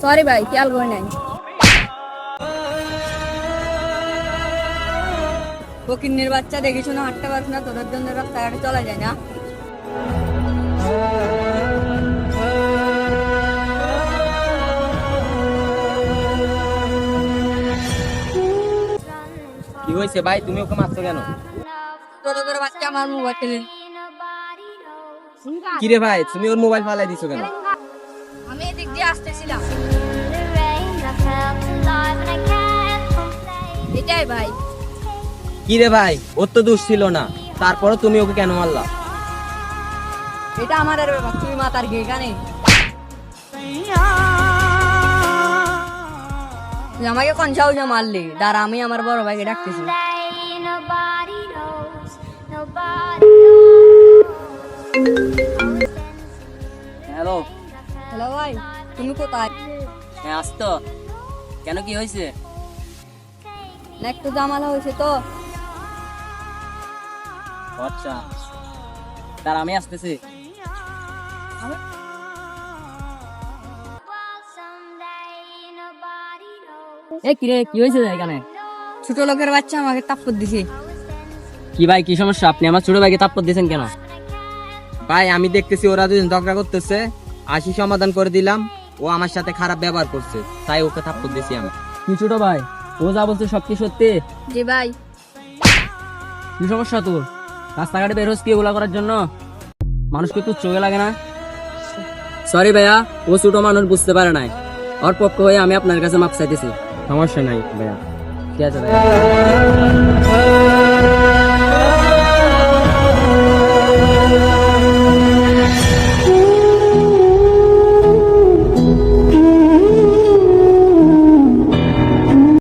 Sorry ভাই, খেয়াল করে নাই। ফকিন্নির বাচ্চা দেখে শুনে হাঁটতে পারছ না, তোদের জন্য রাস্তাঘাটে চলা যায় না। কি হয়েছে ভাই, তুমি ওকে মারছো কেন? ছোট করে বাচ্চা আমার মোবাইল টেনে। কি রে ভাই, তুমি ওর মোবাইল ফালাই দিছো কেন? আমি এদিক দিয়ে আসতেছিলাম, এটাই ভাই। কি রে ভাই, ওর তো দোষ ছিল না, তারপরও তুমি ওকে কেন মারলা? এটা আমার আর ব্যাপার, তুমি মাতার গে কানে। তুই আমাকে কোন সাহসে মারলি? দাঁড়া, আমি আমার বড় ভাইকে ডাকতেছি। হ্যালো। হ্যালো ভাই, তুমি কোথায়? হ্যাঁ আসতো। কেন, কি হয়েছে? না একটু জামালা হয়েছে তো। আচ্ছা, তার আমি আসতেছি। এ কি রে, কি হয়েছে এখানে? ছোট লোকের বাচ্চা আমাকে তাপ্পর দিছে। কি ভাই, কি সমস্যা? আপনি আমার ছোট ভাইকে তাপ্পর দিয়েছেন কেন? ভাই আমি দেখতেছি ওরা দুজন ঝগড়া করতেছে, আসি সমাধান করে দিলাম। ও আমার সাথে খারাপ ব্যবহার করছে, তাই ওকে থাপ্পড় দিয়েছি আমি। কি ছোট ভাই, ও যা বলছে সব কি সত্যি? জি ভাই। কি সমস্যা তোর? রাস্তাঘাটে বের হচ্ছে কি এগুলা করার জন্য? মানুষকে তো চোখে লাগে না? সরি ভাইয়া, ও ছোট মানুষ, বুঝতে পারে নাই। ওর পক্ষ হয়ে আমি আপনার কাছে মাপ চাইতেছি। সমস্যা নাই ভাইয়া। ঠিক আছে ভাইয়া।